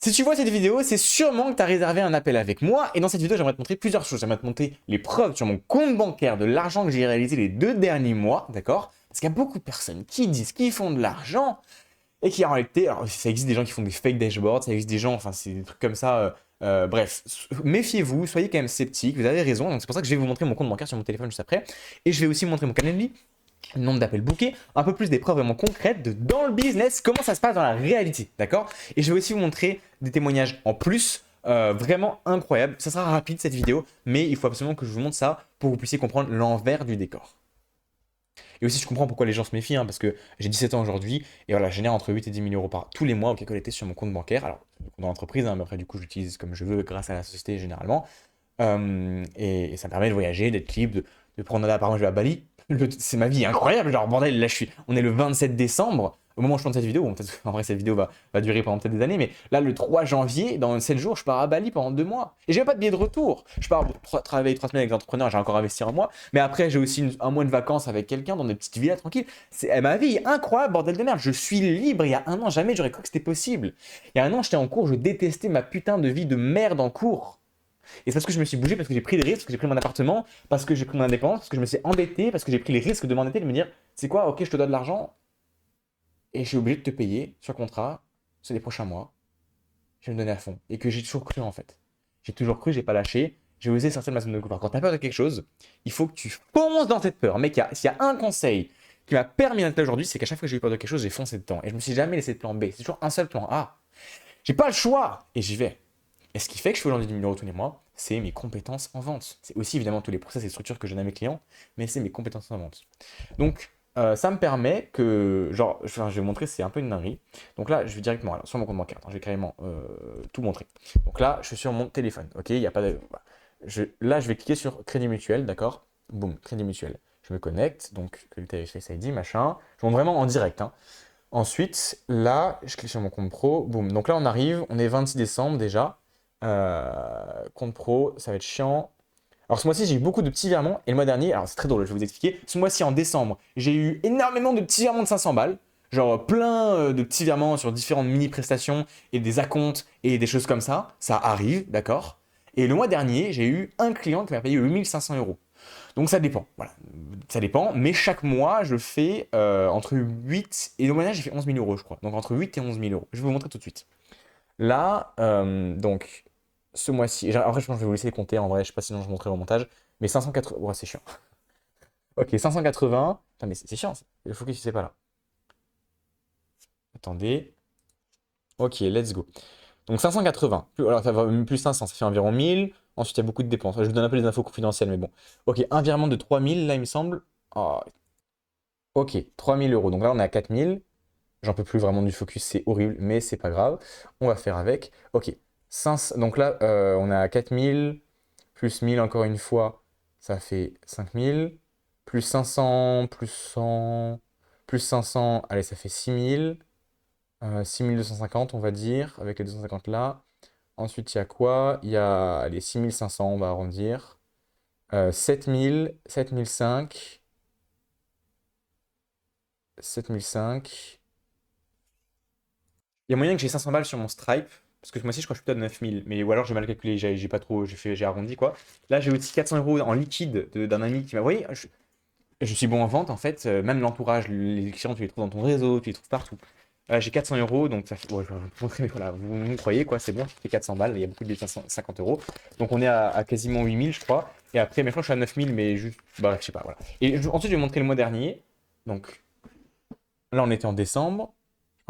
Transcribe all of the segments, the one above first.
Si tu vois cette vidéo, c'est sûrement que tu as réservé un appel avec moi. Et dans cette vidéo, j'aimerais te montrer plusieurs choses. J'aimerais te montrer les preuves sur mon compte bancaire de l'argent que j'ai réalisé les 2 derniers mois, d'accord? Parce qu'il y a beaucoup de personnes qui disent qu'ils font de l'argent et qui en réalité, alors ça existe des gens qui font des fake dashboards, ça existe des gens, enfin c'est des trucs comme ça. Bref, méfiez-vous, soyez quand même sceptiques, vous avez raison. Donc c'est pour ça que je vais vous montrer mon compte bancaire sur mon téléphone juste après. Et je vais aussi vous montrer mon Calendly, le nombre d'appels bookés, un peu plus des preuves vraiment concrètes de dans le business, comment ça se passe dans la réalité, d'accord? Et je vais aussi vous montrer des témoignages en plus, vraiment incroyables. Ça sera rapide cette vidéo, mais il faut absolument que je vous montre ça pour que vous puissiez comprendre l'envers du décor. Et aussi, je comprends pourquoi les gens se méfient, hein, parce que j'ai 17 ans aujourd'hui, et voilà, je génère entre 8 et 10 000 euros par tous les mois, ok, collectés sur mon compte bancaire. Alors, dans l'entreprise, hein, mais après, du coup, j'utilise comme je veux grâce à la société généralement. Et ça me permet de voyager, d'être libre, de prendre un appartement, je vais à Bali. C'est ma vie incroyable, genre bordel, là on est le 27 décembre, au moment où je tourne cette vidéo, bon, peut-être en vrai cette vidéo va durer pendant peut-être des années, mais là le 3 janvier, dans 7 jours, je pars à Bali pendant 2 mois. Et j'ai même pas de billet de retour. Je pars travailler 3 semaines avec des entrepreneurs, j'ai encore investi un mois, mais après j'ai aussi un mois de vacances avec quelqu'un dans des petites villas tranquilles. C'est ma vie incroyable, bordel de merde, je suis libre. Il y a un an, jamais j'aurais cru que c'était possible. Il y a un an, j'étais en cours, je détestais ma putain de vie de merde en cours. Et c'est parce que je me suis bougé, parce que j'ai pris des risques, parce que j'ai pris mon appartement, parce que j'ai pris mon indépendance, parce que je me suis endetté, parce que j'ai pris les risques de m'endetter, de me dire, c'est quoi, ok, je te donne de l'argent, et je suis obligé de te payer sur contrat, c'est les prochains mois, je vais me donner à fond. Et que j'ai toujours cru en fait. J'ai toujours cru, j'ai pas lâché, j'ai osé sortir de ma zone de confort. Quand t'as peur de quelque chose, il faut que tu fonces dans cette peur. Mec, s'il y a un conseil qui m'a permis d'être là aujourd'hui, c'est qu'à chaque fois que j'ai eu peur de quelque chose, j'ai foncé dedans. Et je me suis jamais laissé de plan B. C'est toujours un seul plan A. J'ai pas le choix, et j'y vais. Et ce qui fait que je fais aujourd'hui 10 000 euros tous les mois, c'est mes compétences en vente. C'est aussi évidemment tous les process et structures que je donne à mes clients, mais c'est mes compétences en vente. Donc, ça me permet que, genre, je vais vous montrer, c'est un peu une dinguerie. Donc là, je vais directement alors, sur mon compte bancaire. Attends, je vais carrément tout montrer. Donc là, je suis sur mon téléphone, ok? Il n'y a pas de. Voilà. Là, je vais cliquer sur Crédit Mutuel, d'accord? Boum, Crédit Mutuel. Je me connecte, donc Face ID, machin. Je montre vraiment en direct, hein. Ensuite, là, je clique sur mon compte pro. Boum. Donc là, on arrive. On est 26 décembre déjà. Compte pro, ça va être chiant. Alors ce mois-ci, j'ai eu beaucoup de petits virements. Et le mois dernier, alors c'est très drôle, je vais vous expliquer. Ce mois-ci, en décembre, j'ai eu énormément de petits virements de 500 balles. Genre plein de petits virements sur différentes mini-prestations et des acomptes et des choses comme ça. Ça arrive, d'accord? Et le mois dernier, j'ai eu un client qui m'a payé 8500 euros. Donc ça dépend, voilà. Ça dépend, mais chaque mois, je fais entre 8 et le mois dernier, j'ai fait 11 000 euros, je crois. Donc entre 8 et 11 000 euros. Je vais vous montrer tout de suite. Là, donc, ce mois-ci, après, je pense que je vais vous laisser compter en vrai, je sais pas sinon je vous montrerai au montage, mais 580, ouais, c'est chiant. Ok, 580, putain, mais c'est chiant, il faut que tu sais pas là. Attendez, ok, let's go. Donc 580, alors ça va plus 500, ça fait environ 1000. Ensuite, il y a beaucoup de dépenses. Je vous donne un peu les infos confidentielles, mais bon. Ok, un virement de 3000, là, il me semble. Oh, ok, 3000 euros. Donc là, on est à 4000. J'en peux plus vraiment du focus, c'est horrible, mais c'est pas grave. On va faire avec. Ok, donc là, on est à 4000, plus 1000 encore une fois, ça fait 5000. Plus 500, plus 100, plus 500, allez, ça fait 6000. 6250, on va dire, avec les 250 là. Ensuite, il y a quoi? Il y a les 6500, on va arrondir. 7000, 7005, 7005. Il y a moyen que j'ai 500 balles sur mon Stripe, parce que moi aussi je crois que je suis peut-être à 9000, mais ou alors j'ai mal calculé, j'ai pas trop, j'ai arrondi quoi. Là j'ai aussi 400 euros en liquide d'un ami qui m'a. Vous voyez, je suis bon en vente en fait, même l'entourage, les clients tu les trouves dans ton réseau, tu les trouves partout. J'ai 400 euros, donc ça fait. Ouais, je vais vous montrer, mais voilà, vous me croyez quoi, c'est bon, ça fait 400 balles, il y a beaucoup de 550 euros. Donc on est à quasiment 8000 je crois. Et après, maintenant je suis à 9000, mais juste. Bah, je sais pas, voilà. Et ensuite je vais vous montrer le mois dernier. Donc là on était en décembre.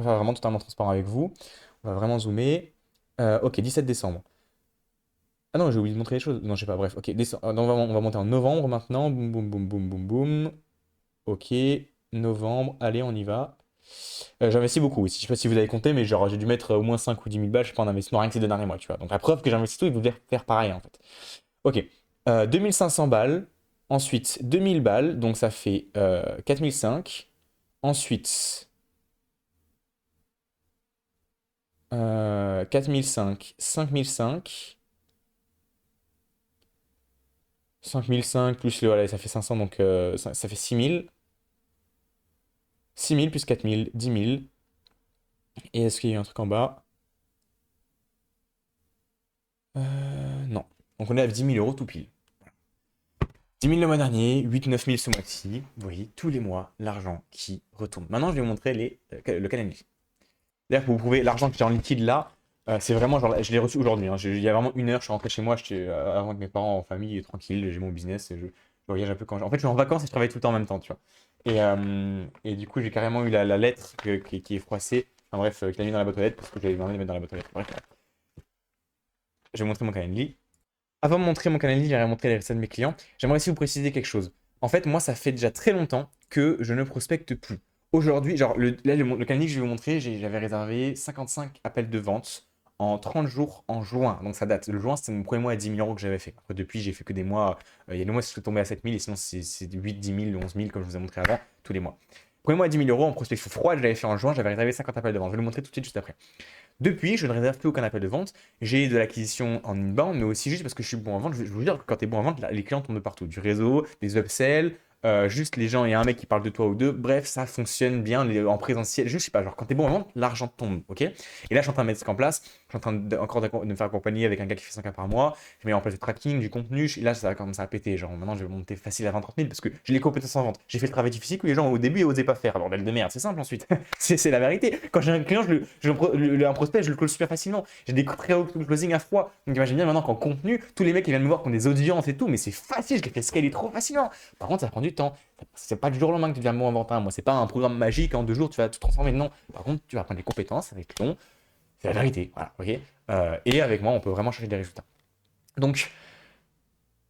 On va vraiment totalement transparent avec vous. On va vraiment zoomer. Ok, 17 décembre. Ah non, j'ai oublié de montrer les choses. Non, je sais pas, bref. Ok, on va monter en novembre maintenant. Boum, boum, boum, boum, boum, boum. Ok, novembre. Allez, on y va. J'investis beaucoup aussi. Je sais pas si vous avez compté, mais genre, j'ai dû mettre au moins 5 ou 10 000 balles, je sais pas, en investissement rien que ces 2 derniers mois, tu vois. Donc la preuve que j'investis tout, il faut faire pareil en fait. Ok, 2500 balles. Ensuite, 2000 balles. Donc ça fait 4005. Ensuite, 4005, 5005. 5005 plus le, voilà, ça fait 500, donc ça fait 6000. 6000 plus 4000, 10 000. Et est-ce qu'il y a un truc en bas? Non. Donc on est à 10 000 euros tout pile. 10 000 le mois dernier, 8-9 000 ce mois-ci. Vous voyez, tous les mois, l'argent qui retourne. Maintenant, je vais vous montrer le Calendly. D'ailleurs, pour vous prouver, l'argent que j'ai en liquide là, c'est vraiment genre, je l'ai reçu aujourd'hui. Hein. Il y a vraiment une heure, je suis rentré chez moi, j'étais avant que mes parents en famille, tranquille, j'ai mon business, et je voyage un peu quand En fait, je suis en vacances et je travaille tout le temps en même temps, tu vois. Et du coup, j'ai carrément eu la lettre qui est froissée. Enfin bref, qui l'a mis dans la boîte aux lettres parce que j'avais demandé de mettre dans la boîte aux lettres. Bref, je vais vous montrer mon Calendly. Avant de montrer mon Calendly, j'aimerais montrer les résultats de mes clients. J'aimerais aussi vous préciser quelque chose. En fait, moi, ça fait déjà très longtemps que je ne prospecte plus. Aujourd'hui, genre, le Calendly que je vais vous montrer, j'avais réservé 55 appels de vente en 30 jours en juin. Donc ça date. Le juin, c'était mon premier mois à 10 000 euros que j'avais fait. Après, depuis, j'ai fait que des mois. Il y a des mois, je suis tombé à 7 000 et sinon, c'est 8, 10 000, 11 000, comme je vous ai montré avant, tous les mois. Premier mois à 10 000 euros en prospection froide, je l'avais fait en juin, j'avais réservé 50 appels de vente. Je vais le montrer tout de suite juste après. Depuis, je ne réserve plus aucun appel de vente. J'ai de l'acquisition en inbound, mais aussi juste parce que je suis bon en vente. Je vous dire que quand tu es bon en vente, les clients tombent de partout. Du réseau, des upsells, juste les gens et un mec qui parle de toi ou deux. Bref, ça fonctionne bien en présentiel. Juste, je sais pas, genre quand tu es bon en vente, l'argent tombe, ok? Et là, je suis en train de mettre ça en place. Je suis en train de me faire accompagner avec un gars qui fait 5K par mois. Je mets en place du tracking, du contenu. Et là, ça va commencer à péter. Genre maintenant, je vais monter facile à 20-30 000 parce que j'ai les compétences en vente. J'ai fait le travail difficile que les gens au début n'osaient pas faire. Bordel de merde, c'est simple ensuite. C'est la vérité. Quand j'ai un client, un prospect, je le close super facilement. J'ai des très hauts closing à froid. Donc imagine bien maintenant qu'en contenu, tous les mecs qui viennent me voir qui ont des audiences et tout, mais c'est facile, je les fais scaler trop facilement. Par contre, ça prend du temps. C'est pas du jour au lendemain que tu deviens bon inventeur. Moi, c'est pas un programme magique, en 2 jours, tu vas tout transformer. Non. Par contre, tu vas apprendre des compétences, ça va être long. C'est la vérité. Voilà, ok. Et avec moi, on peut vraiment chercher des résultats. Donc,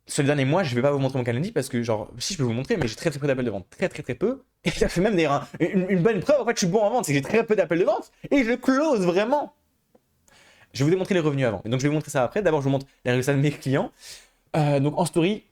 ce dernier mois, je vais pas vous montrer mon calendrier parce que, genre, si je peux vous montrer, mais j'ai très très peu d'appels de vente. Très très très peu. Et ça fait même d'ailleurs une bonne preuve. En fait, je suis bon en vente, c'est que j'ai très peu d'appels de vente et je close vraiment. Je vais vous démontrer les revenus avant. Et donc, je vais vous montrer ça après. D'abord, je vous montre les résultats de mes clients. Donc, en story,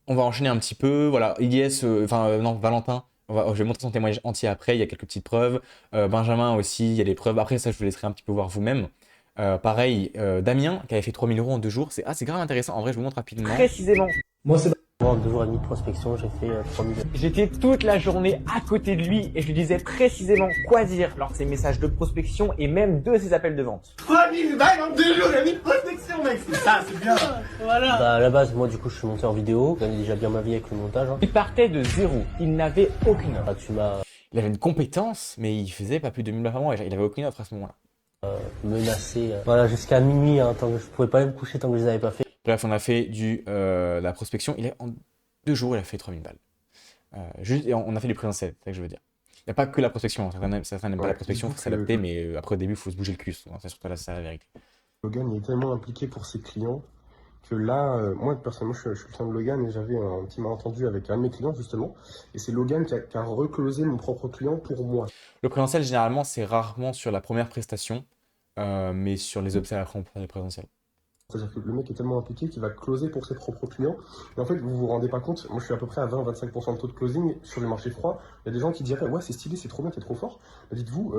on va enchaîner un petit peu. Voilà, Ilyes, non, Valentin. Je vais montrer son témoignage entier après. Il y a quelques petites preuves. Benjamin aussi, il y a des preuves. Après, ça, je vous laisserai un petit peu voir vous-même. Pareil, Damien, qui avait fait 3 000 euros en 2 jours. C'est grave intéressant. En vrai, je vous montre rapidement. Précisément. Moi, c'est en 2 jours et demi de prospection, j'ai fait 3000 euros. J'étais toute la journée à côté de lui et je lui disais précisément quoi dire lors de ses messages de prospection et même de ses appels de vente. 3000 balles en 2 jours et demi de prospection, mec, c'est ça, c'est bien. Voilà. Bah, à la base, moi, du coup, je suis monté en vidéo. Je gagnais déjà bien ma vie avec le montage. Hein. Il partait de zéro. Il n'avait aucune offre. Bah, tu m'as Il avait une compétence, mais il faisait pas plus de 1000 balles par mois. Il avait aucune offre à ce moment-là. menacé. Voilà, jusqu'à minuit, hein, tant que je pouvais pas aller me coucher tant que je les avais pas fait. Bref, on a fait de la prospection. En 2 jours, il a fait 3000 balles. Et on a fait du présentiel, c'est ça que je veux dire. Il n'y a pas que la prospection. Certains n'aiment pas la prospection, il faut s'adapter, mais après au début, il faut se bouger le cul. C'est surtout là, c'est la vérité. Logan il est tellement impliqué pour ses clients que là, moi personnellement, je suis le client de Logan et j'avais un petit malentendu avec un de mes clients justement. Et c'est Logan qui a reclosé mon propre client pour moi. Le présentiel, généralement, c'est rarement sur la première prestation, mais sur les upsells après, on prend les présentiels. C'est-à-dire que le mec est tellement impliqué qu'il va closer pour ses propres clients. Et en fait, vous vous rendez pas compte, moi je suis à peu près à 20-25% de taux de closing sur le marché froid. Il y a des gens qui diraient, ouais, c'est stylé, c'est trop bien, t'es trop fort. Mais dites-vous,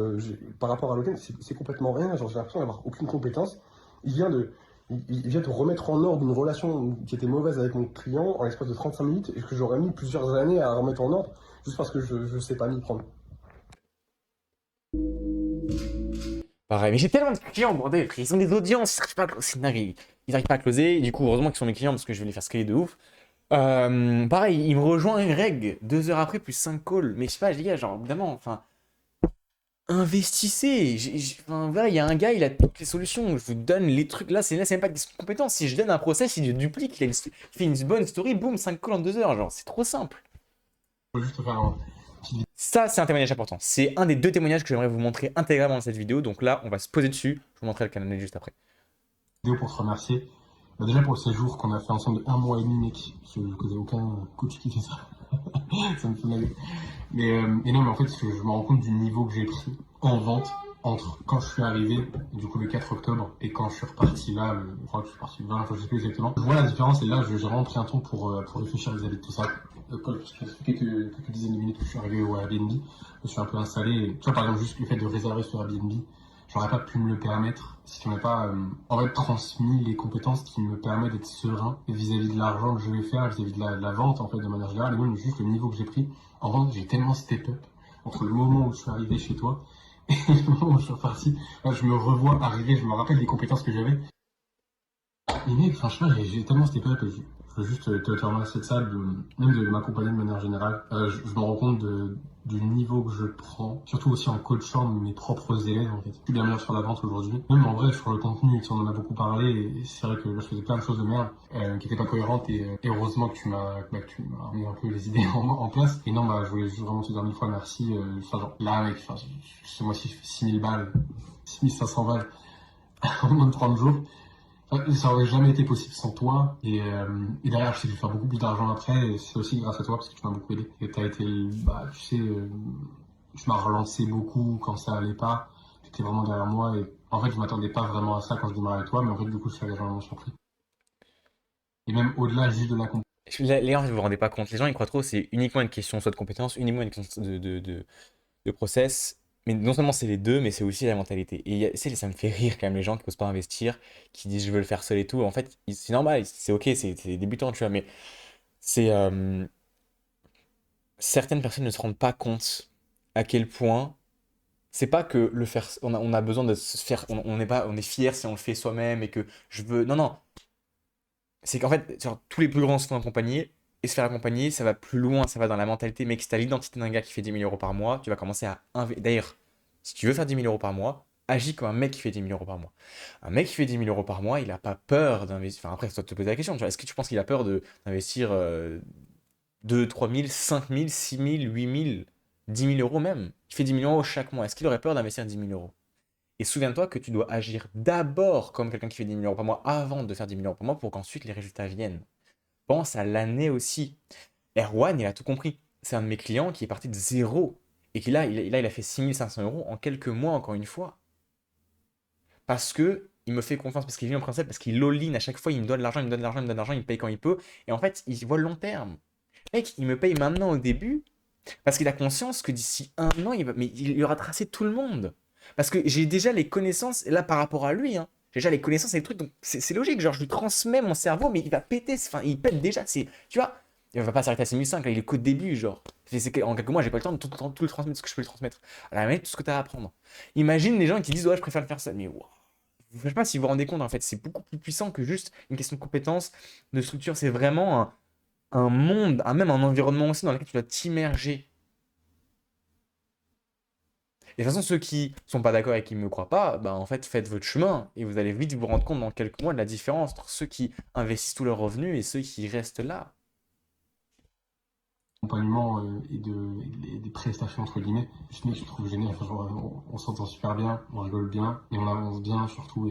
par rapport à Logan, c'est complètement rien. Genre, j'ai l'impression d'avoir aucune compétence. Il vient de remettre en ordre une relation qui était mauvaise avec mon client en l'espace de 35 minutes et que j'aurais mis plusieurs années à remettre en ordre juste parce que je sais pas m'y prendre. Pareil, mais j'ai tellement de clients, bordel, ils ont des audiences, ils n'arrivent pas à closer, et du coup, heureusement qu'ils sont mes clients parce que je vais les faire scaler de ouf. Pareil, il me rejoint Greg, 2 heures après, plus 5 calls, mais je sais pas, les gars, genre, évidemment, enfin, investissez, enfin, voilà, il y a un gars, il a toutes les solutions, je vous donne les trucs, là, c'est même pas des compétences, si je donne un process, il le duplique, il fait une bonne story, boum, 5 calls en 2 heures, genre, c'est trop simple. Je veux juste faire un... Ça, c'est un témoignage important. C'est un des 2 témoignages que j'aimerais vous montrer intégralement dans cette vidéo. Donc là, on va se poser dessus. Je vous montrerai le canal juste après. Vidéo pour te remercier. Bah déjà pour le séjour qu'on a fait ensemble de 1 mois et demi, mec. Je connais aucun coach qui fait ça. Ça me fait mal. Mais non, mais en fait, je me rends compte du niveau que j'ai pris en vente entre quand je suis arrivé, du coup le 4 octobre, et quand je suis reparti là, je crois que je suis parti le 20, je sais plus exactement. Je vois la différence et là, j'ai vraiment pris un temps pour réfléchir vis-à-vis de tout ça. Parce que ça fait quelques dizaines de minutes que je suis arrivé au Airbnb, je me suis un peu installé. Et, tu vois, par exemple, juste le fait de réserver sur Airbnb, j'aurais pas pu me le permettre si tu m'as pas en fait transmis les compétences qui me permettent d'être serein vis-à-vis de l'argent que je vais faire, vis-à-vis de la vente en fait de manière générale, et même juste le niveau que j'ai pris. En vente, j'ai tellement step up entre le moment où je suis arrivé chez toi et le moment où je suis reparti. Là, je me revois arriver, je me rappelle des compétences que j'avais. Mais mec, franchement, j'ai tellement steppé up et je veux juste te remercier de ça, même de m'accompagner de manière générale. Je me rends compte du niveau que je prends, surtout aussi en coachant mes propres élèves en fait. Je suis bien meilleur sur la vente aujourd'hui. Même en vrai, sur le contenu, on en a beaucoup parlé et c'est vrai que là, je faisais plein de choses de merde qui n'étaient pas cohérentes et heureusement que tu m'as remis un peu les idées en place. Et non, bah, je voulais juste vraiment te dire 1000 fois merci. Enfin, genre, là, mec, enfin, ce mois-ci, je fais 6000 balles, 6500 balles en moins de 30 jours. Ça aurait jamais été possible sans toi et derrière je sais que je vais faire beaucoup plus d'argent après et c'est aussi grâce à toi parce que tu m'as beaucoup aidé et t'as été bah tu sais tu m'as relancé beaucoup quand ça allait pas, tu étais vraiment derrière moi et en fait je m'attendais pas vraiment à ça quand je démarrais avec toi mais en fait du coup je suis agréablement surpris et même au-delà juste de la Les gens, vous vous rendez pas compte. Les gens, ils croient trop, c'est uniquement une question soit de compétences, uniquement une question de process. Mais non seulement c'est les deux, mais c'est aussi la mentalité. Et ça me fait rire quand même les gens qui n'osent pas investir, qui disent je veux le faire seul et tout. En fait, c'est normal, c'est ok, c'est des débutants, tu vois, mais c'est certaines personnes ne se rendent pas compte à quel point c'est pas que le faire, on a besoin de se faire, on n'est pas, on est fier si on le fait soi-même et que je veux. Non, non, c'est qu'en fait, genre, tous les plus grands se font accompagner, et se faire accompagner, ça va plus loin, ça va dans la mentalité. Mec, si t'as l'identité d'un gars qui fait 10 000 € par mois, tu vas commencer à investir. D'ailleurs, si tu veux faire 10 000 € par mois, agis comme un mec qui fait 10 000 € par mois. Un mec qui fait 10 000 € par mois, il a pas peur d'investir. Enfin, après, c'est toi de te poser la question, tu vois. Est-ce que tu penses qu'il a peur d'investir 2, 3 000, 5 000, 6 000, 8 000, 10 000 € même? Il fait 10 000 € chaque mois. Est-ce qu'il aurait peur d'investir 10 000 €? Et souviens-toi que tu dois agir d'abord comme quelqu'un qui fait 10 000 € par mois avant de faire 10 000 € par mois pour qu'ensuite les résultats viennent. Pense à l'année aussi. Erwan, il a tout compris. C'est un de mes clients qui est parti de zéro. Et qui là, il a fait 6 500 € en quelques mois, encore une fois. Parce que il me fait confiance, parce qu'il vit en principe, parce qu'il all-in à chaque fois, il me donne de l'argent, il me donne de l'argent, il me donne de l'argent, il me paye quand il peut. Et en fait, il voit le long terme. Mec, il me paye maintenant au début, parce qu'il a conscience que d'ici un an, mais il aura tracé tout le monde. Parce que j'ai déjà les connaissances, là par rapport à lui, hein, j'ai déjà les connaissances et les trucs, donc c'est logique, genre je lui transmets mon cerveau, mais il va péter, enfin il pète déjà, tu vois, il va pas s'arrêter à 6005, là il est qu'au début, genre. En quelques mois, j'ai pas le temps de tout le transmettre, ce que je peux lui transmettre. À la limite, tout ce que tu as à apprendre. Imagine les gens qui disent, ouais, je préfère le faire seul, mais wow. Je sais pas si vous vous rendez compte, en fait, c'est beaucoup plus puissant que juste une question de compétence, de structure, c'est vraiment un monde, même un environnement aussi dans lequel tu dois t'immerger. Et de toute façon, ceux qui sont pas d'accord et qui ne me croient pas, bah en fait, faites votre chemin et vous allez vite vous rendre compte dans quelques mois de la différence entre ceux qui investissent tous leurs revenus et ceux qui restent là. accompagnement et des prestations entre guillemets. Je me trouve génial, enfin, genre, on s'entend super bien, on rigole bien et on avance bien surtout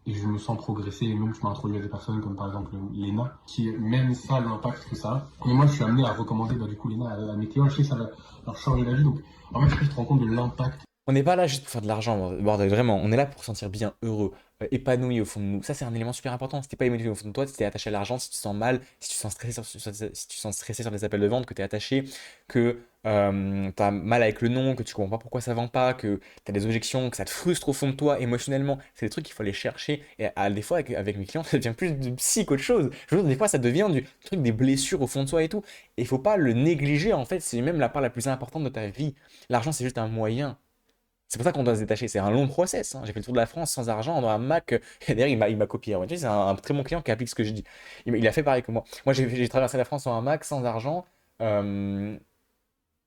et je me sens progresser et même tu m'as introduit à des personnes comme par exemple Léna qui même ça l'impact que ça a. Et moi je suis amené à recommander du coup Léna à mes clients, je sais que ça va leur changer la vie donc en fait je te rends compte de l'impact. On n'est pas là juste pour faire de l'argent, bordel, vraiment. On est là pour se sentir bien, heureux, épanoui au fond de nous. Ça, c'est un élément super important. Si t'es pas épanoui au fond de toi, si t'es attaché à l'argent, si tu te sens mal, si tu te sens stressé si tu te sens stressé sur des appels de vente, que t'es attaché, que t'as mal avec le nom, que tu comprends pas pourquoi ça vend pas, que t'as des objections, que ça te frustre au fond de toi émotionnellement, c'est des trucs qu'il faut aller chercher. Et des fois, avec mes clients, ça devient plus de psy qu'autre chose. Je veux dire, des fois, ça devient du truc des blessures au fond de soi et tout. Et il faut pas le négliger, en fait. C'est même la part la plus importante de ta vie. L'argent, c'est juste un moyen. C'est pour ça qu'on doit se détacher. C'est un long process, hein. J'ai fait le tour de la France sans argent dans un Mac. Et d'ailleurs, il m'a copié. Ouais, tu sais, c'est un très bon client qui applique ce que je dis. Il a fait pareil que moi. Moi, j'ai traversé la France en un Mac sans argent, euh,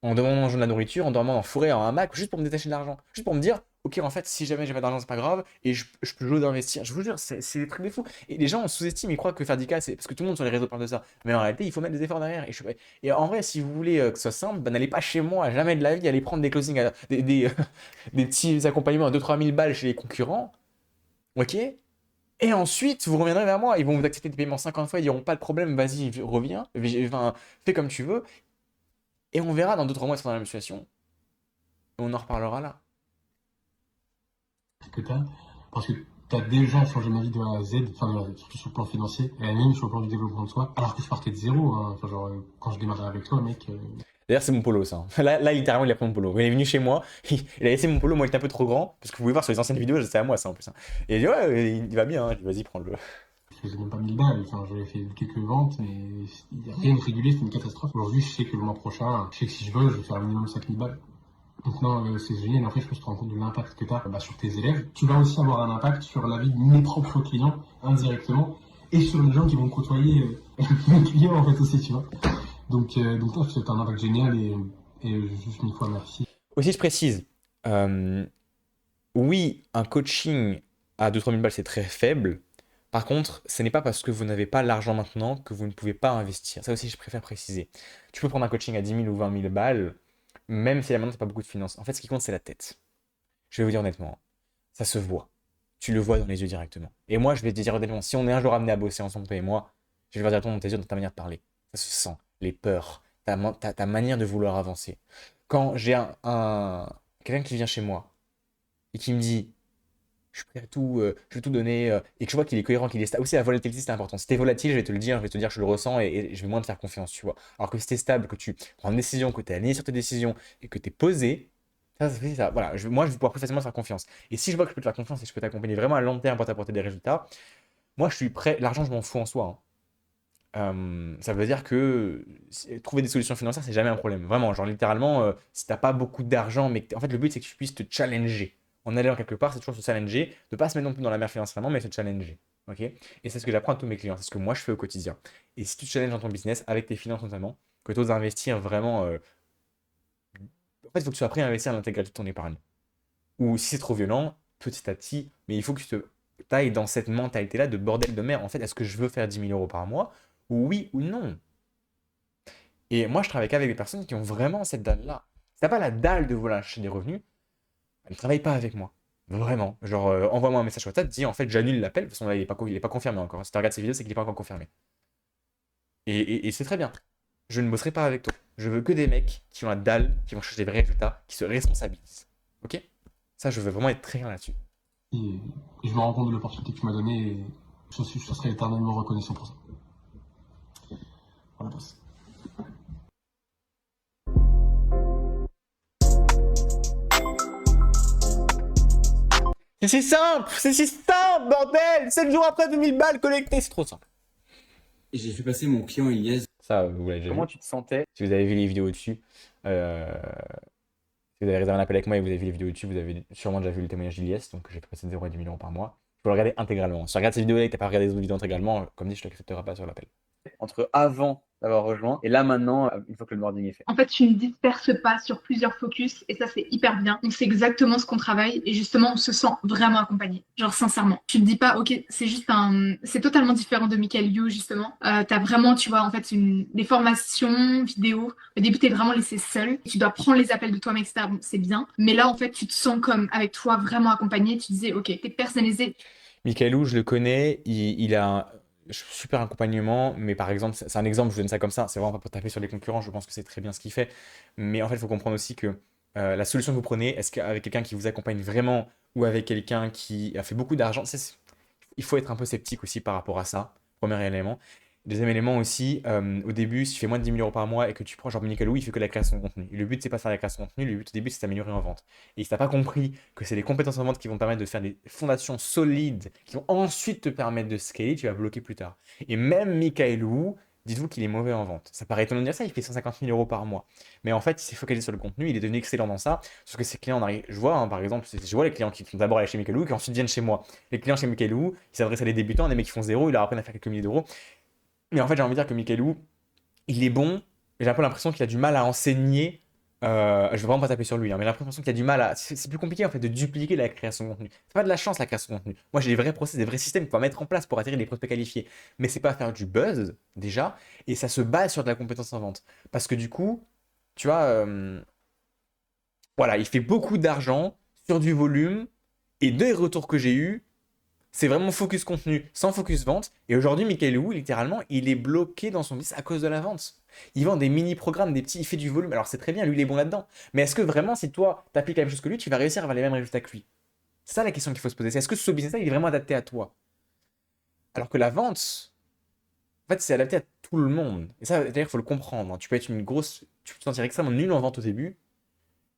en demandant de la nourriture, en dormant en forêt en hamac, juste pour me détacher de l'argent. Juste pour me dire, ok, en fait, si jamais j'ai pas d'argent, c'est pas grave. Et je peux jouer d'investir. Je vous jure, c'est des trucs de fou. Et les gens on sous-estiment, ils croient que faire 10K, c'est parce que tout le monde sur les réseaux parle de ça. Mais en réalité, il faut mettre des efforts derrière. Et en vrai, si vous voulez que ce soit simple, bah, n'allez pas chez moi, jamais de la vie, allez prendre des closings, des petits accompagnements à 2 3 000 balles chez les concurrents. Ok? Et ensuite, vous reviendrez vers moi. Ils vont vous accepter des paiements 50 fois. Ils diront pas de problème, vas-y, reviens. Enfin, fais comme tu veux. Et on verra dans 2 3 mois si on est dans la même situation. Et on en reparlera là. Que t'as, parce que t'as déjà changé ma vie de A à Z, enfin surtout sur le plan financier, et même sur le plan du développement de soi, alors que je partais de zéro, hein. Enfin, genre, quand je démarrais avec toi, mec. D'ailleurs, c'est mon polo, ça. Là, littéralement, il a pris mon polo. Il est venu chez moi, il a laissé mon polo, moi, il était un peu trop grand, parce que vous pouvez voir sur les anciennes vidéos, c'est à moi, ça, en plus, hein. Et il dit, ouais, il va bien, hein. Je dis, vas-y, prends-le. Je faisais même pas 1000 balles, enfin j'avais fait quelques ventes, mais il n'y a rien de régulier, c'était une catastrophe. Aujourd'hui, je sais que le mois prochain, je sais que si je veux, je vais faire un minimum 5000 balles. Donc non, c'est génial, en fait, je peux te rendre compte de l'impact que tu as sur tes élèves. Tu vas aussi avoir un impact sur la vie de mes propres clients, indirectement. et sur les gens qui vont côtoyer mes clients en fait aussi, tu vois. Donc toi, c'est un impact génial et juste une fois merci. Aussi, je précise, euh, oui, un coaching à 2-3 000 balles, c'est très faible. Par contre, ce n'est pas parce que vous n'avez pas l'argent maintenant que vous ne pouvez pas investir. Ça aussi, je préfère préciser. Tu peux prendre un coaching à 10 000 ou 20 000 balles, même si là maintenant, tu pas beaucoup de finances. En fait, ce qui compte, c'est la tête. Je vais vous dire honnêtement, ça se voit. Tu le vois dans les yeux directement. Et moi, je vais te dire honnêtement, si on est un jour amené à bosser ensemble, toi et moi, je vais le voir directement dans tes yeux, dans ta manière de parler. Ça se sent. Les peurs, ta manière de vouloir avancer. Quand j'ai quelqu'un qui vient chez moi et qui me dit, je suis prêt à tout, je vais tout donner, et que je vois qu'il est cohérent, qu'il est stable. Aussi, la volatilité, c'est important. Si t'es volatile, je vais te le dire, je vais te dire que je le ressens et je vais moins te faire confiance, tu vois. Alors que si t'es stable, que tu prends une décision, que t'es aligné sur tes décisions et que t'es posé, ça fait ça. Voilà, moi, je vais pouvoir plus facilement te faire confiance. Et si je vois que je peux te faire confiance et que je peux t'accompagner vraiment à long terme pour t'apporter des résultats, moi, je suis prêt. L'argent, je m'en fous en soi, hein. Ça veut dire que trouver des solutions financières, c'est jamais un problème. Vraiment, genre littéralement, si t'as pas beaucoup d'argent, mais en fait, le but, c'est que tu puisses te challenger. En allant quelque part, c'est toujours se challenger, de pas se mettre non plus dans la mer financièrement, mais se challenger. Ok? Et c'est ce que j'apprends à tous mes clients, c'est ce que moi je fais au quotidien. Et si tu te challenges dans ton business, avec tes finances notamment, que tu oses investir vraiment. En fait, il faut que tu sois prêt à investir l'intégralité de ton épargne. Ou si c'est trop violent, petit à petit, mais il faut que tu te tailles dans cette mentalité-là de bordel de mer. En fait, est-ce que je veux faire 10 000 € par mois? Oui ou non? Et moi, je travaille qu'avec des personnes qui ont vraiment cette dalle-là. Si t'as pas la dalle de vouloir acheter des revenus, elle ne travaille pas avec moi. Vraiment. Genre, envoie-moi un message sur WhatsApp, dis en fait, j'annule l'appel. De toute façon, là, il est pas confirmé encore. Si tu regardes ces vidéos, c'est qu'il n'est pas encore confirmé. Et c'est très bien. Je ne bosserai pas avec toi. Je veux que des mecs qui ont la dalle, qui vont chercher des vrais résultats, qui se responsabilisent. Ok? Ça, je veux vraiment être très clair là-dessus. Et je me rends compte de l'opportunité que tu m'as donnée et je serai éternellement reconnaissant pour ça. Voilà, boss. C'est si simple, bordel! 7 jours après 2000 balles collectées, c'est trop simple. Et j'ai fait passer mon client Ilias. Ça, vous l'avez déjà vu. Comment tu te sentais? Si vous avez vu les vidéos dessus, si vous avez réservé un appel avec moi et vous avez vu les vidéos dessus, vous avez sûrement déjà vu le témoignage d'Ilias, donc j'ai fait passer de 0 à 10 000 € par mois. Il faut le regarder intégralement. Si tu regardes cette vidéo-là et que tu n'as pas regardé les autres vidéos intégralement, comme dit, je ne t'accepterai pas sur l'appel. Entre avant d'avoir rejoint et là maintenant, une fois que le boarding est fait. En fait, tu ne disperses pas sur plusieurs focus et ça, c'est hyper bien. On sait exactement ce qu'on travaille et justement, on se sent vraiment accompagné. Genre, sincèrement. Tu te dis pas, ok, c'est juste c'est totalement différent de Michael You, justement. T'as vraiment, tu vois, en fait, des formations vidéo. Au début, t'es vraiment laissé seul. Tu dois prendre les appels de toi-même, etc. Bon, c'est bien. Mais là, en fait, tu te sens comme avec toi vraiment accompagné. Tu disais, ok, t'es personnalisé. Michaelou, je le connais, il a un super accompagnement, mais par exemple, c'est un exemple, je vous donne ça comme ça, c'est vraiment pas pour taper sur les concurrents, je pense que c'est très bien ce qu'il fait, mais en fait, il faut comprendre aussi que la solution que vous prenez, est-ce qu'avec quelqu'un qui vous accompagne vraiment ou avec quelqu'un qui a fait beaucoup d'argent, il faut être un peu sceptique aussi par rapport à ça, premier élément. Deuxième élément aussi, au début, si tu fais moins de 10 000 € par mois et que tu prends genre Michaelou, il fait que la création de contenu. Et le but, c'est pas de faire la création de contenu, le but au début, c'est d'améliorer en vente. Et si t'as pas compris que c'est les compétences en vente qui vont te permettre de faire des fondations solides, qui vont ensuite te permettre de scaler, tu vas bloquer plus tard. Et même Michaelou, dites-vous qu'il est mauvais en vente. Ça paraît étonnant de dire ça, il fait 150 000 € par mois. Mais en fait, il s'est focalisé sur le contenu, il est devenu excellent dans ça. Sauf que ses clients, je vois, hein, par exemple, je vois les clients qui sont d'abord allés chez Michaelou et qui ensuite viennent chez moi. Les clients chez Michaelou, ils s'adressent à des débutants, des mecs qui font zéro, ils leur apprennent à faire quelques milliers d'euros. Mais en fait, j'ai envie de dire que Michaelou, il est bon, mais j'ai un peu l'impression qu'il a du mal à enseigner. Je vais vraiment pas taper sur lui, hein, mais j'ai l'impression qu'il a du mal à. C'est plus compliqué en fait de dupliquer la création de contenu. C'est pas de la chance la création de contenu. Moi, j'ai des vrais process, des vrais systèmes qu'il faut mettre en place pour attirer des prospects qualifiés. Mais c'est pas faire du buzz déjà, et ça se base sur de la compétence en vente. Parce que du coup, tu vois, voilà, il fait beaucoup d'argent sur du volume, et des retours que j'ai eus, c'est vraiment focus contenu, sans focus vente. Et aujourd'hui, Michaelou, littéralement, il est bloqué dans son business à cause de la vente. Il vend des mini-programmes, il fait du volume. Alors c'est très bien, lui, il est bon là-dedans. Mais est-ce que vraiment, si toi, tu appliques la même chose que lui, tu vas réussir à avoir les mêmes résultats que lui? C'est ça la question qu'il faut se poser. C'est est-ce que ce business-là, il est vraiment adapté à toi? Alors que la vente, en fait, c'est adapté à tout le monde. Et ça, d'ailleurs, il faut le comprendre, hein. Tu peux être tu peux te sentir extrêmement nul en vente au début.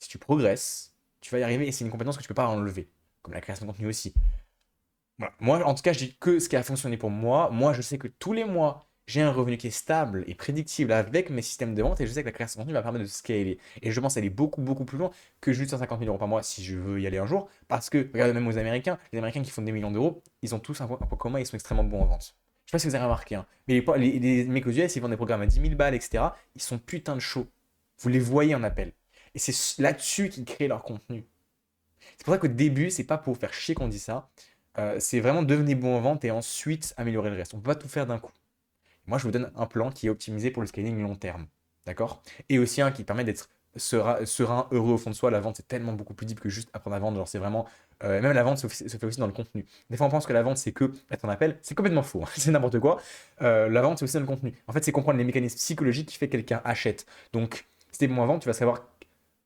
Si tu progresses, tu vas y arriver et c'est une compétence que tu peux pas enlever. Comme la création de contenu aussi. Voilà. Moi, en tout cas, je dis que ce qui a fonctionné pour moi. Moi, je sais que tous les mois, j'ai un revenu qui est stable et prédictible avec mes systèmes de vente et je sais que la création de contenu va permettre de scaler. Et je pense aller beaucoup, beaucoup plus loin que juste 150 000 € par mois si je veux y aller un jour. Parce que, regarde même aux Américains, les Américains qui font des millions d'euros, ils ont tous un point commun, ils sont extrêmement bons en vente. Je sais pas si vous avez remarqué, hein, mais les mecs aux US, ils vendent des programmes à 10 000 balles, etc. Ils sont putain de chauds. Vous les voyez en appel. Et c'est là-dessus qu'ils créent leur contenu. C'est pour ça qu'au début, c'est pas pour faire chier qu'on dit ça. C'est vraiment devenir bon en vente et ensuite améliorer le reste. On peut pas tout faire d'un coup. Moi, je vous donne un plan qui est optimisé pour le scaling long terme. D'accord? Et aussi un qui permet d'être serein, heureux au fond de soi. La vente, c'est tellement beaucoup plus deep que juste apprendre à vendre. Genre, c'est vraiment. Même la vente se fait aussi dans le contenu. Des fois, on pense que la vente, c'est que être en appel. C'est complètement faux. C'est n'importe quoi. La vente, c'est aussi dans le contenu. En fait, c'est comprendre les mécanismes psychologiques qui fait que quelqu'un achète. Donc, si t'es bon à vendre, tu vas savoir.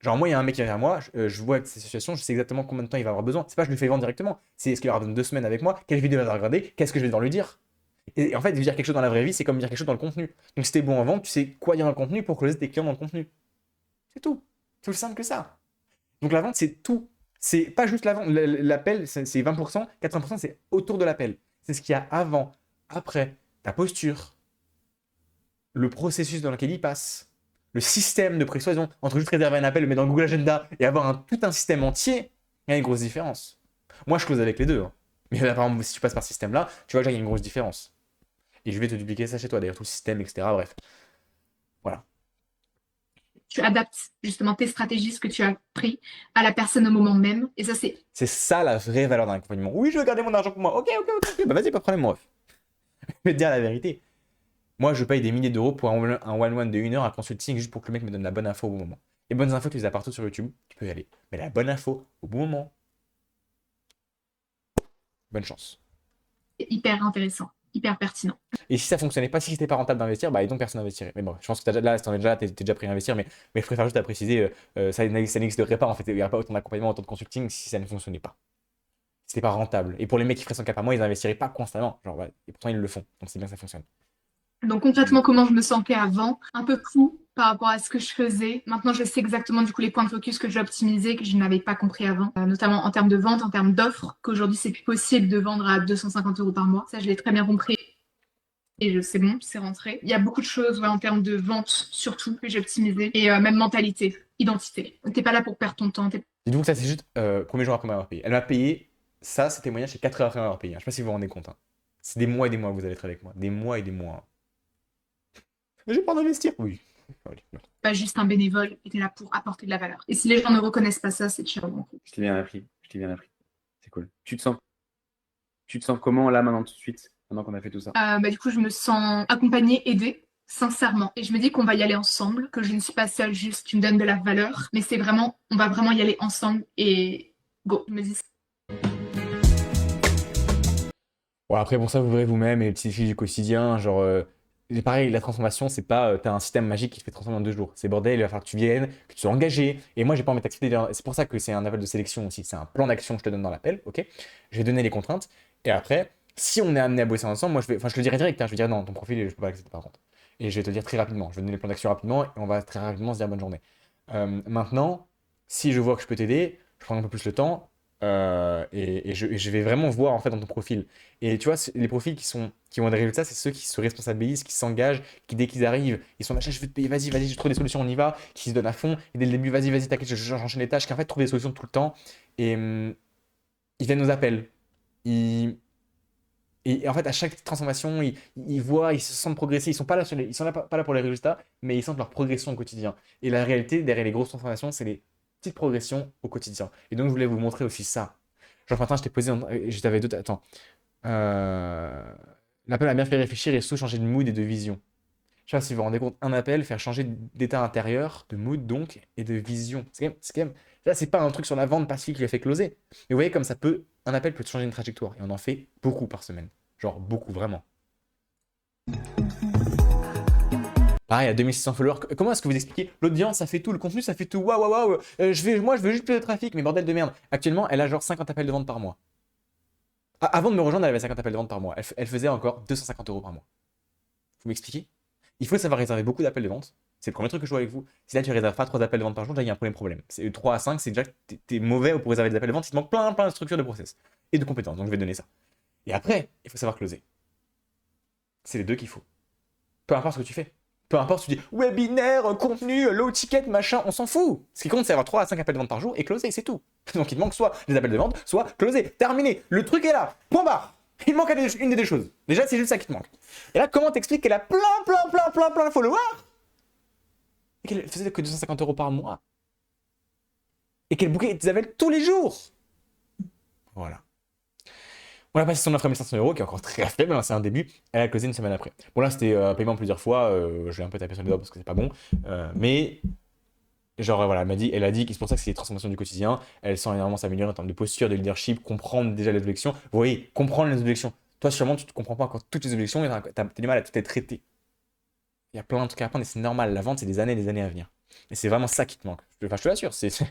Genre, moi, il y a un mec qui vient vers moi, je vois que ces situations, je sais exactement combien de temps il va avoir besoin. C'est pas je lui fais vendre directement. C'est ce qu'il aura besoin de 2 semaines avec moi, quelle vidéo il va regarder, qu'est-ce que je vais devoir lui dire. Et en fait, dire quelque chose dans la vraie vie, c'est comme dire quelque chose dans le contenu. Donc, si t'es bon en vente, tu sais quoi dire dans le contenu pour closer tes clients dans le contenu. C'est tout. C'est aussi simple que ça. Donc, la vente, c'est tout. C'est pas juste la vente. L'appel, c'est 20%, 80%, c'est autour de l'appel. C'est ce qu'il y a avant, après, ta posture, le processus dans lequel il passe. Le système de persuasion, entre juste réserver un appel, le mettre dans Google Agenda et avoir tout un système entier, il y a une grosse différence. Moi, je close avec les deux. Hein. Mais là, par exemple, si tu passes par ce système-là, tu vois qu'il y a une grosse différence. Et je vais te dupliquer ça chez toi, d'ailleurs, tout le système, etc. Bref. Voilà. Tu adaptes justement tes stratégies, ce que tu as pris à la personne au moment même. Et ça, c'est C'est ça la vraie valeur d'un accompagnement. Oui, je veux garder mon argent pour moi. Ok. Bah vas-y, pas de problème, mon ref. Je vais te dire la vérité. Moi, je paye des milliers d'euros pour un one-one de 1 heure, un consulting, juste pour que le mec me donne la bonne info au bon moment. Les bonnes infos, tu les as partout sur YouTube, tu peux y aller. Mais la bonne info au bon moment, bonne chance. hyper intéressant, hyper pertinent. Et si ça fonctionnait pas, si c'était pas rentable d'investir, bah donc personne n'investirait. Mais bon, je pense que t'es déjà prêt à investir, mais je préfère juste à préciser, ça n'existerait pas en fait. Il n'y aurait pas autant d'accompagnement, autant de consulting si ça ne fonctionnait pas. Si c'était pas rentable. Et pour les mecs qui feraient 100K par mois, ils investiraient pas constamment. Genre, ouais, et pourtant ils le font. Donc c'est bien que ça fonctionne. Donc concrètement, comment je me sentais avant, un peu flou par rapport à ce que je faisais. Maintenant, je sais exactement du coup les points de focus que j'ai optimisés, que je n'avais pas compris avant, notamment en termes de vente, en termes d'offres, qu'aujourd'hui c'est plus possible de vendre à 250 € par mois. Ça, je l'ai très bien compris. Et je sais bon, c'est rentré. Il y a beaucoup de choses en termes de vente, surtout, que j'ai optimisé. Et même mentalité, identité. T'es pas là pour perdre ton temps. Dites-vous que ça, c'est juste premier jour après m'avoir payé. Elle m'a payé, ça, ces témoignages, c'est 4 heures après m'avoir payé. Je sais pas si vous vous rendez compte. Hein. C'est des mois et des mois que vous allez être avec moi. Des mois et des mois. Mais j'ai pas d'investir. Oui. Pas juste un bénévole, et t'es là pour apporter de la valeur. Et si les gens ne reconnaissent pas ça, c'est ciao. Je t'ai bien appris. C'est cool. Tu te sens comment là maintenant tout de suite, maintenant qu'on a fait tout ça? Du coup, je me sens accompagnée, aidée, sincèrement. Et je me dis qu'on va y aller ensemble, que je ne suis pas seule, juste tu me donnes de la valeur. Mais c'est vraiment, on va vraiment y aller ensemble et go. Je me dis. Bon, après, bon, ça, vous verrez vous-même et les petits filles du quotidien. Genre, pareil, la transformation, c'est pas t'as un système magique qui te fait transformer en 2 jours. C'est bordel, il va falloir que tu viennes, que tu sois engagé. Et moi, j'ai pas envie d'accepter. C'est pour ça que c'est un appel de sélection aussi. C'est un plan d'action que je te donne dans l'appel, ok? Je vais donner les contraintes. Et après, si on est amené à bosser ensemble, moi, je te le dirai direct. Hein, je vais dire non, ton profil, je peux pas l'accepter par contre. Et je vais te le dire très rapidement. Je vais donner les plans d'action rapidement et on va très rapidement se dire bonne journée. Maintenant, si je vois que je peux t'aider, je prends un peu plus le temps. Et je vais vraiment voir en fait dans ton profil. Et tu vois, les profils qui ont des résultats, c'est ceux qui se responsabilisent, qui s'engagent, qui dès qu'ils arrivent, ils sont machin, je veux te payer, vas-y, je trouve des solutions, on y va, qui se donnent à fond. Et dès le début, vas-y, t'inquiète, j'enchaîne les tâches, qui en fait trouvent des solutions tout le temps. Et ils viennent aux appels. Et en fait, à chaque transformation, ils voient, ils se sentent progresser. Ils sont pas là, ils sont là, pas là pour les résultats, mais ils sentent leur progression au quotidien. Et la réalité, derrière les grosses transformations, c'est les petites progressions au quotidien. Et donc, je voulais vous montrer aussi ça. Genre, matin, je t'ai posé, je t'avais d'autres. Attends. L'appel a bien fait réfléchir et surtout changer de mood et de vision. Je sais pas si vous vous rendez compte, un appel, faire changer d'état intérieur, de mood donc, et de vision. C'est quand même. Là, c'est pas un truc sur la vente passive qui l'a fait closer. Mais vous voyez comme un appel peut changer une trajectoire. Et on en fait beaucoup par semaine. Genre beaucoup, vraiment. Pareil, à 2600 followers, comment est-ce que vous expliquez? L'audience, ça fait tout, le contenu, ça fait tout. Waouh. Moi, je veux juste plus de trafic, mais bordel de merde. Actuellement, elle a genre 50 appels de vente par mois. Avant de me rejoindre, elle avait 50 appels de vente par mois. Elle faisait encore 250 € par mois. Vous m'expliquez? Il faut savoir réserver beaucoup d'appels de vente. C'est le premier truc que je vois avec vous. Si là, tu réserves pas 3 appels de vente par jour, déjà, il y a un problème. C'est 3 à 5, c'est déjà que t'es mauvais pour réserver des appels de vente. Il te manque plein de structures de process et de compétences. Donc, je vais te donner ça. Et après, il faut savoir closer. C'est les deux qu'il faut. Peu importe ce que tu fais. Peu importe, tu dis webinaire, contenu, low ticket, machin, on s'en fout. Ce qui compte, c'est avoir 3 à 5 appels de vente par jour et closer, c'est tout. Donc il te manque soit des appels de vente, soit closer. Terminé. Le truc est là. Point barre. Il manque une des deux choses. Déjà, c'est juste ça qui te manque. Et là, comment t'expliques qu'elle a plein de followers et qu'elle faisait que 250 € par mois et qu'elle bookait Isabelle tous les jours? Voilà. On a passé son offre à 1500 €, qui est encore très faible, hein, c'est un début. Elle a closé une semaine après. Bon, là, c'était paiement plusieurs fois. Je vais un peu taper sur les doigts parce que c'est pas bon. Mais, genre, voilà, elle a dit que c'est pour ça que c'est des transformations du quotidien. Elle sent énormément s'améliorer en termes de posture, de leadership, comprendre déjà les objections. Vous voyez, comprendre les objections. Toi, sûrement, tu ne comprends pas encore toutes les objections et tu as du mal à tout les traiter. Il y a plein de trucs à apprendre et c'est normal. La vente, c'est des années à venir. Et c'est vraiment ça qui te manque. Enfin, je te l'assure, c'est sûr.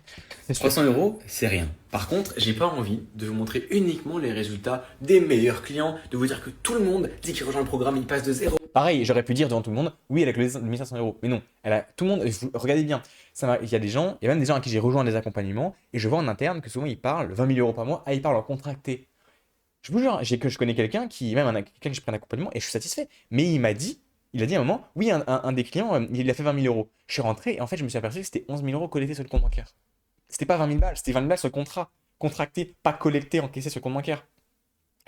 300 €, c'est rien. Par contre, j'ai pas envie de vous montrer uniquement les résultats des meilleurs clients, de vous dire que tout le monde dit qu'il rejoint le programme, il passe de 0. Pareil, j'aurais pu dire devant tout le monde, oui, elle a closé 1500 €. Mais non, tout le monde, regardez bien, il y a des gens, il y a même des gens à qui j'ai rejoint des accompagnements, et je vois en interne que souvent ils parlent 20 000 € par mois, ils parlent en contracté. Je vous jure, je connais quelqu'un qui, même quelqu'un que je prends un accompagnement, et je suis satisfait. Mais il a dit à un moment, oui, un des clients, il a fait 20 000 €. Je suis rentré, et en fait, je me suis aperçu que c'était 11 000 € collectés sur le compte bancaire. C'était pas 20 000 balles, c'était 20 000 balles sur le contrat. Contracté, pas collecté, encaissé sur le compte bancaire.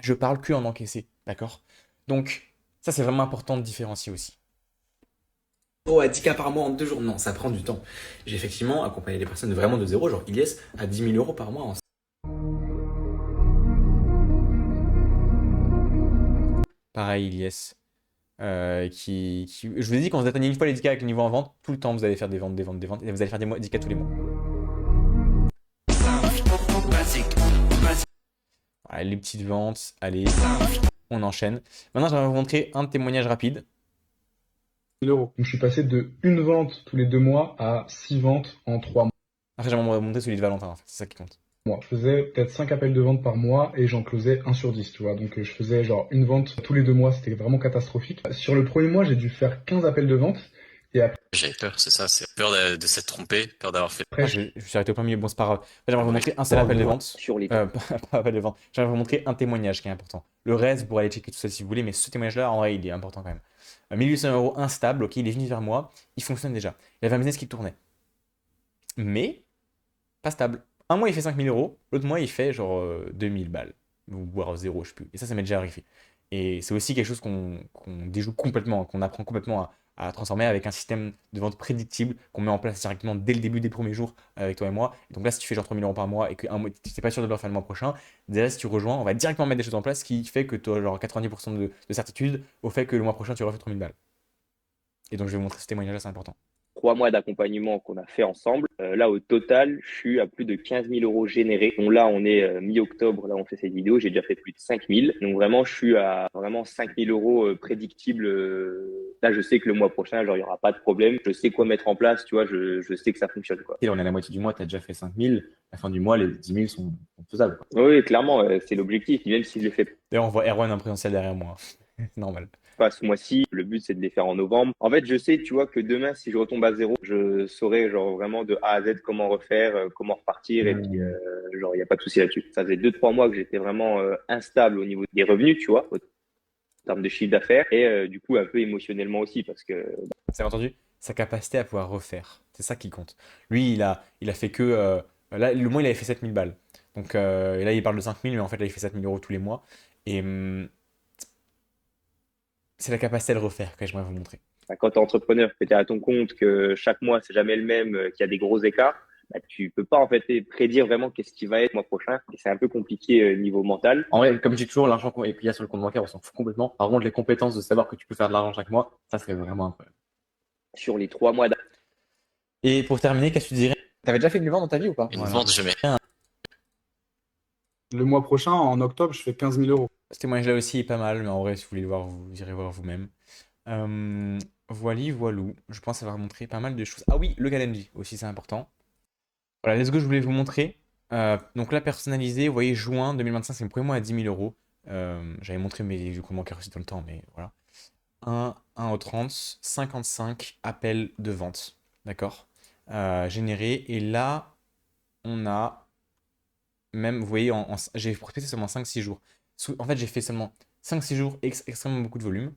Je parle que en encaissé, d'accord? Donc, ça, c'est vraiment important de différencier aussi. À 10K par mois en 2 jours, non, ça prend du temps. J'ai effectivement accompagné des personnes vraiment de zéro, genre Ilyes, à 10 000 € par mois en Pareil, Ilyes. Je vous ai dit, quand vous atteignez une fois les 10K avec le niveau en vente, tout le temps vous allez faire des ventes, et vous allez faire des 10K tous les mois. Voilà, les petites ventes, allez, on enchaîne. Maintenant, je vais vous montrer un témoignage rapide. Donc, je suis passé de une vente tous les 2 mois à 6 ventes en 3 mois. Après, j'aimerais montrer celui de Valentin, en fait, c'est ça qui compte. Je faisais peut-être 5 appels de vente par mois et j'en closais 1 sur 10, tu vois. Donc je faisais genre une vente tous les 2 mois, c'était vraiment catastrophique. Sur le premier mois, j'ai dû faire 15 appels de vente. Et après, j'avais peur, c'est ça, c'est peur de s'être trompé, peur d'avoir fait. Je me suis arrêté au plein milieu, bon, c'est pas grave. J'aimerais vous montrer un seul appel de vente. Sur les Pas appel de vente. J'aimerais vous montrer un témoignage qui est important. Le reste, vous pourrez aller checker tout ça si vous voulez, mais ce témoignage-là, en vrai, il est important quand même. 1800 € instable, ok, il est venu vers moi, il fonctionne déjà. Il avait un business qui tournait. Mais, pas stable. Un mois, il fait 5 000 €, l'autre mois, il fait genre 2000 balles. Ou voire 0, je sais plus. Et ça m'est déjà arrivé. Et c'est aussi quelque chose qu'on déjoue complètement, qu'on apprend complètement à transformer avec un système de vente prédictible qu'on met en place directement dès le début des premiers jours avec toi et moi. Et donc là, si tu fais genre 3 000 € par mois et que tu n'es pas sûr de le faire le mois prochain, déjà, si tu rejoins, on va directement mettre des choses en place qui fait que tu as genre 90% de certitude au fait que le mois prochain, tu refais 3 000 balles. Et donc, je vais vous montrer ce témoignage-là, c'est important. 3 mois d'accompagnement qu'on a fait ensemble. Là, au total, je suis à plus de 15 000 € générés. Donc là, on est mi-octobre, là, on fait cette vidéo. J'ai déjà fait plus de 5 000. Donc vraiment, je suis à vraiment 5 000 € prédictibles. Là, je sais que le mois prochain, genre, il n'y aura pas de problème. Je sais quoi mettre en place, tu vois, je sais que ça fonctionne, quoi. Et là, on est à la moitié du mois, tu as déjà fait 5 000. À la fin du mois, les 10 000 sont faisables, quoi. Oui, clairement, c'est l'objectif, même si je le fais D'ailleurs, on voit Erwan en présentiel derrière moi. C'est normal. pas ce mois-ci. Le but, c'est de les faire en novembre. En fait, je sais, tu vois, que demain, si je retombe à 0, je saurai, genre, vraiment de A à Z comment refaire, comment repartir. Et puis, genre, il n'y a pas de souci là-dessus. Ça faisait 2-3 mois que j'étais vraiment instable au niveau des revenus, tu vois, en termes de chiffre d'affaires. Et du coup, un peu émotionnellement aussi, parce que... Vous avez entendu? Sa capacité à pouvoir refaire. C'est ça qui compte. Lui, il a fait que... là, le mois, il avait fait 7 000 balles. Donc, et là, il parle de 5 000, mais en fait, là, il fait 7 000 € tous les mois. Et... c'est la capacité à le refaire que j'aimerais vous montrer. Quand tu es entrepreneur, que tu es à ton compte, que chaque mois, c'est jamais le même, qu'il y a des gros écarts, bah, tu peux pas en fait prédire vraiment qu'est-ce qui va être le mois prochain. Et c'est un peu compliqué niveau mental. En vrai, comme je dis toujours, l'argent qu'il y a sur le compte bancaire, on s'en fout complètement. Par contre, les compétences de savoir que tu peux faire de l'argent chaque mois, ça serait vraiment incroyable. Sur les 3 mois Et pour terminer, qu'est-ce que tu dirais? T'avais déjà fait une vente dans ta vie ou pas? Une vente, jamais. le mois prochain, en octobre, je fais 15 000 €. Ce témoignage-là aussi est pas mal, mais en vrai, si vous voulez le voir, vous irez voir vous-même. Voilou. Je pense avoir montré pas mal de choses. Ah oui, le Calendly aussi, c'est important. Voilà, let's go, je voulais vous montrer. Donc là, personnalisé, vous voyez, juin 2025, c'est mon premier mois à 10 000 €. J'avais montré mes comptes bancaires aussi dans le temps, mais voilà. 1 au 30, 55 appels de vente. D'accord? Générés. Et là, on a même, vous voyez, j'ai prospecté seulement 5-6 jours. En fait, j'ai fait seulement 5-6 jours, extrêmement beaucoup de volume.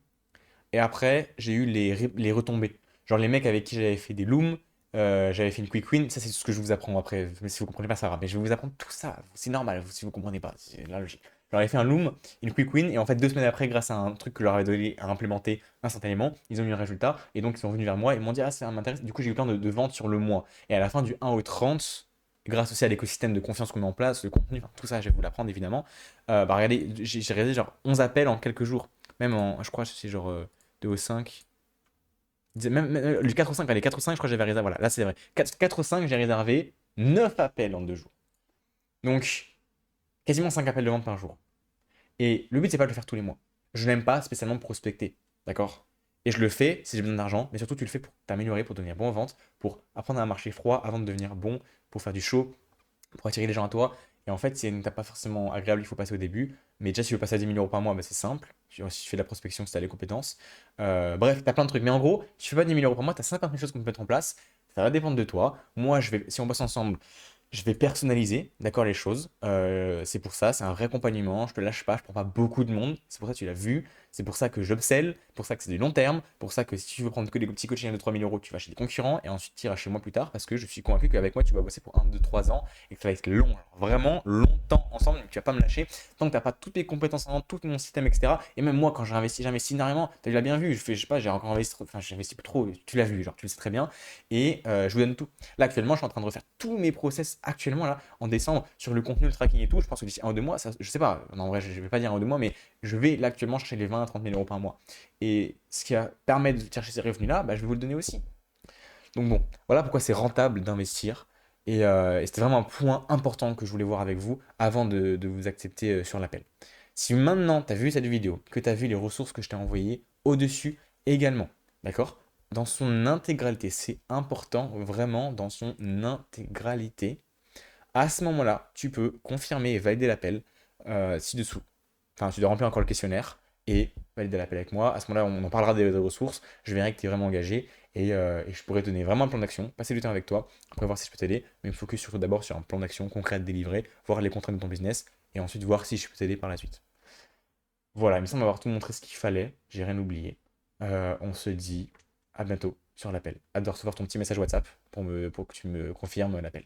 Et après, j'ai eu les retombées. Genre les mecs avec qui j'avais fait des looms, j'avais fait une quick win. Ça, c'est tout ce que je vous apprends après. Mais si vous comprenez pas, ça va. Mais je vais vous apprendre tout ça. C'est normal si vous comprenez pas. C'est la logique. leur ai fait un loom, une quick win, et en fait 2 semaines après, grâce à un truc que je leur avais donné à implémenter instantanément, ils ont eu un résultat, et donc ils sont venus vers moi et m'ont dit ah ça m'intéresse, du coup j'ai eu plein de ventes sur le mois. Et à la fin du 1 au 30, grâce aussi à l'écosystème de confiance qu'on met en place, le contenu, enfin, tout ça je vais vous l'apprendre évidemment, bah regardez, j'ai réalisé genre 11 appels en quelques jours, même en, je crois c'est genre 2 au 5. Le 4 au 5, allez, 4 au 5, je crois que j'avais réservé. Voilà, là c'est vrai. 4 au 5, j'ai réservé 9 appels en 2 jours. Donc, quasiment 5 appels de vente par jour. Et le but, c'est pas de le faire tous les mois. Je n'aime pas spécialement prospecter. D'accord? Et je le fais si j'ai besoin d'argent, mais surtout, tu le fais pour t'améliorer, pour devenir bon en vente, pour apprendre à marcher froid avant de devenir bon, pour faire du show, pour attirer les gens à toi. Et en fait, c'est une étape pas forcément agréable, il faut passer au début. Mais déjà, si tu veux passer à 10 000 € par mois, bah, c'est simple. Si tu fais de la prospection, si tu as les compétences. Bref, tu as plein de trucs. Mais en gros, si tu fais pas 10 000 € par mois, tu as 50 000 choses qu'on peut mettre en place. Ça va dépendre de toi. Moi, si on bosse ensemble, je vais personnaliser, d'accord, les choses. C'est pour ça, c'est un vrai accompagnement. Je te lâche pas, je prends pas beaucoup de monde. C'est pour ça que tu l'as vu. C'est pour ça que j'upsell. Pour ça que c'est du long terme. Pour ça que si tu veux prendre que des petits coachings de 3 000 €, tu vas chez des concurrents et ensuite tu iras chez moi plus tard parce que je suis convaincu qu'avec moi, tu vas bosser pour 1, 2, 3 ans et que ça va être long, vraiment longtemps ensemble. Donc tu vas pas me lâcher tant que tu n'as pas toutes les compétences en tout mon système, etc. Et même moi, quand j'investis énormément, tu l'as bien vu. Je sais pas, j'ai encore investi, enfin, j'investis plus trop. Tu l'as vu, genre, tu le sais très bien. Et je vous donne tout. Là, actuellement, je suis en train de refaire tous mes process actuellement là en décembre sur le contenu, le tracking et tout. Je pense que d'ici 1 ou 2 mois, ça, je sais pas, non, en vrai, je vais pas dire 1 ou 2 mois, mais je vais là actuellement chercher les 20 à 30 000 € par mois. Et ce qui permet de chercher ces revenus-là, bah, je vais vous le donner aussi. Donc bon, voilà pourquoi c'est rentable d'investir. Et c'était vraiment un point important que je voulais voir avec vous avant de vous accepter sur l'appel. Si maintenant tu as vu cette vidéo, que tu as vu les ressources que je t'ai envoyées au-dessus également, d'accord? Dans son intégralité, c'est important, vraiment dans son intégralité. À ce moment-là, tu peux confirmer et valider l'appel ci-dessous. Enfin, tu dois remplir encore le questionnaire et valider l'appel avec moi. À ce moment-là, on en parlera des ressources. Je verrai que tu es vraiment engagé et je pourrais te donner vraiment un plan d'action, passer du temps avec toi, après voir si je peux t'aider, mais me focus surtout d'abord sur un plan d'action concret à délivrer, voir les contraintes de ton business et ensuite voir si je peux t'aider par la suite. Voilà, il me semble avoir tout montré ce qu'il fallait, j'ai rien oublié. On se dit à bientôt sur l'appel. Hâte de recevoir ton petit message WhatsApp pour que tu me confirmes l'appel.